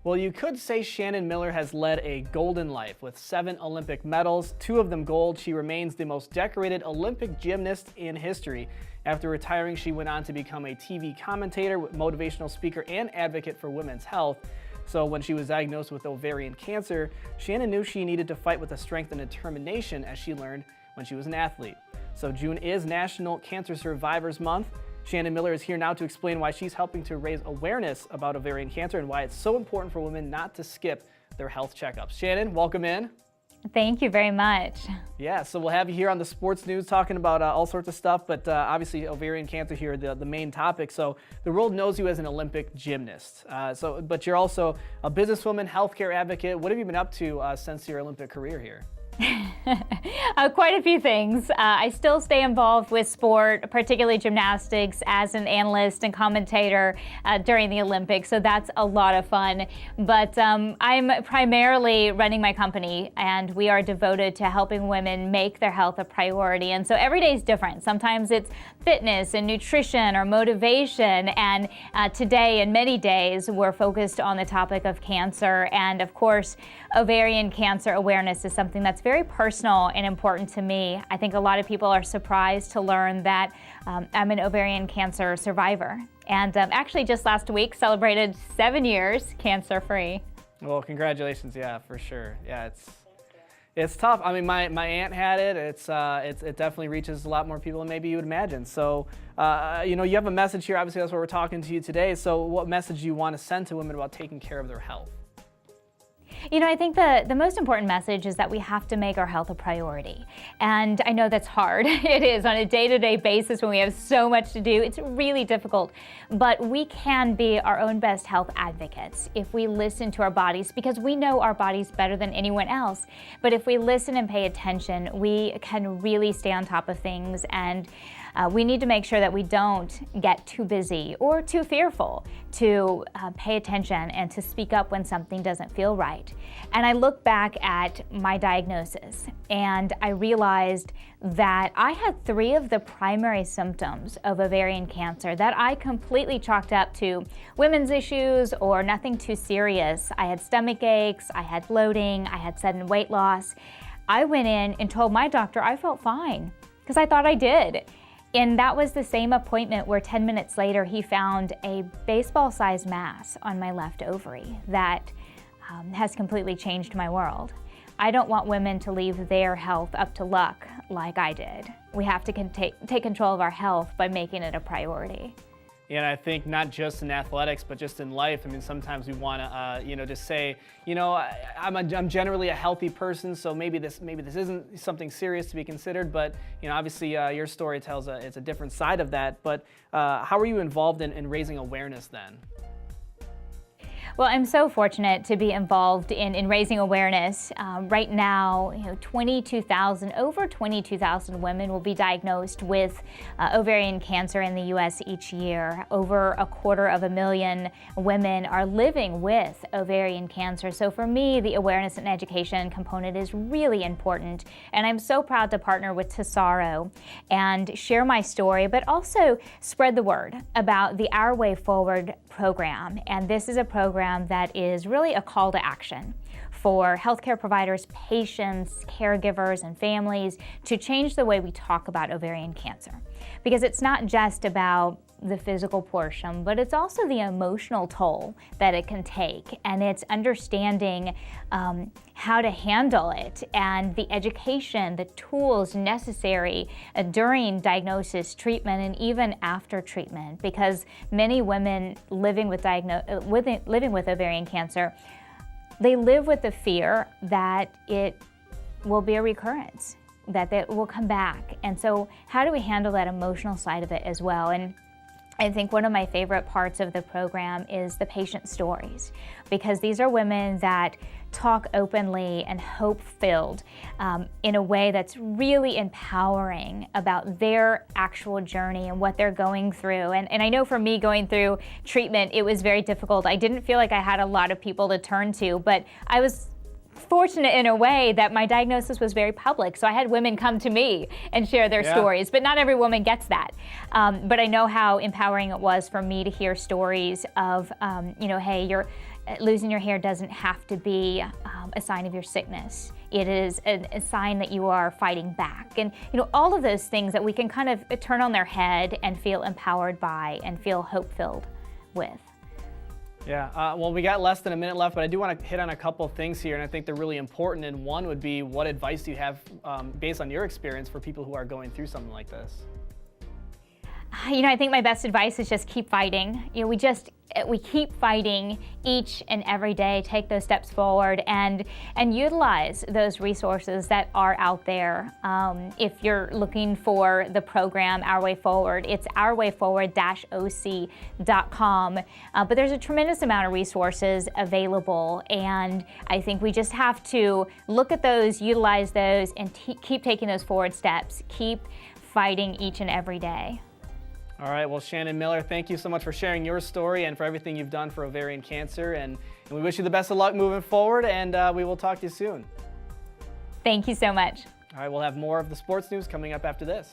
Well, you could say Shannon Miller has led a golden life with 7 Olympic medals, 2 of them gold. She remains the most decorated Olympic gymnast in history. After retiring, she went on to become a TV commentator, motivational speaker, and advocate for women's health. So when she was diagnosed with ovarian cancer, Shannon knew she needed to fight with the strength and determination as she learned when she was an athlete. So June is National Cancer Survivors Month. Shannon Miller is here now to explain why she's helping to raise awareness about ovarian cancer and why it's so important for women not to skip their health checkups. Shannon, welcome in. Thank you very much. Yeah, so we'll have you here on the sports news talking about all sorts of stuff, but obviously ovarian cancer here, the main topic. So the world knows you as an Olympic gymnast, but you're also a businesswoman, healthcare advocate. What have you been up to since your Olympic career here? Quite a few things. I still stay involved with sport, particularly gymnastics, as an analyst and commentator during the Olympics, so that's a lot of fun. But I'm primarily running my company, and we are devoted to helping women make their health a priority. And so every day is different. Sometimes it's fitness and nutrition or motivation, and today and many days we're focused on the topic of cancer. And of course, ovarian cancer awareness is something that's very personal and important to me. I think a lot of people are surprised to learn that I'm an ovarian cancer survivor. And actually just last week celebrated 7 years cancer-free. Well, congratulations, yeah, for sure. Yeah, it's tough. I mean, my aunt had it. It definitely reaches a lot more people than maybe you would imagine. So, you have a message here. Obviously, that's why we're talking to you today. So what message do you want to send to women about taking care of their health? I think the most important message is that we have to make our health a priority. And I know that's hard. It is on a day-to-day basis when we have so much to do. It's really difficult. But we can be our own best health advocates if we listen to our bodies, because we know our bodies better than anyone else. But if we listen and pay attention, we can really stay on top of things. And we need to make sure that we don't get too busy or too fearful to pay attention and to speak up when something doesn't feel right. And I look back at my diagnosis and I realized that I had 3 of the primary symptoms of ovarian cancer that I completely chalked up to women's issues or nothing too serious. I had stomach aches, I had bloating, I had sudden weight loss. I went in and told my doctor I felt fine because I thought I did. And that was the same appointment where 10 minutes later he found a baseball-sized mass on my left ovary that has completely changed my world. I don't want women to leave their health up to luck like I did. We have to take control of our health by making it a priority. And I think not just in athletics, but just in life. I mean, sometimes we want to, just say, I'm generally a healthy person, so maybe this isn't something serious to be considered. But obviously, your story tells it's a different side of that. But how are you involved in raising awareness then? Well, I'm so fortunate to be involved in raising awareness. Right now, over 22,000 women will be diagnosed with ovarian cancer in the U.S. each year. Over 250,000 women are living with ovarian cancer. So for me, the awareness and education component is really important. And I'm so proud to partner with Tesaro and share my story, but also spread the word about the Our Way Forward program. And this is a program that is really a call to action for healthcare providers, patients, caregivers, and families to change the way we talk about ovarian cancer. Because it's not just about the physical portion, but it's also the emotional toll that it can take, and it's understanding how to handle it and the education, the tools necessary during diagnosis, treatment, and even after treatment. Because many women living with ovarian cancer, they live with the fear that it will be a recurrence, that it will come back. And so how do we handle that emotional side of it as well? And I think one of my favorite parts of the program is the patient stories, because these are women that talk openly and hope-filled in a way that's really empowering about their actual journey and what they're going through. And I know for me, going through treatment, it was very difficult. I didn't feel like I had a lot of people to turn to, but I was fortunate in a way that my diagnosis was very public. So I had women come to me and share their stories, but not every woman gets that. But I know how empowering it was for me to hear stories of, hey, losing your hair doesn't have to be a sign of your sickness. It is a sign that you are fighting back. And all of those things that we can kind of turn on their head and feel empowered by and feel hope-filled with. Yeah, well, we got less than a minute left, but I do want to hit on a couple of things here, and I think they're really important. And one would be, what advice do you have based on your experience for people who are going through something like this? I think my best advice is just keep fighting. We keep fighting each and every day, take those steps forward and utilize those resources that are out there. If you're looking for the program Our Way Forward, it's ourwayforward-oc.com. But there's a tremendous amount of resources available, and I think we just have to look at those, utilize those, and keep taking those forward steps. Keep fighting each and every day. All right, well, Shannon Miller, thank you so much for sharing your story and for everything you've done for ovarian cancer. And we wish you the best of luck moving forward, and we will talk to you soon. Thank you so much. All right, we'll have more of the sports news coming up after this.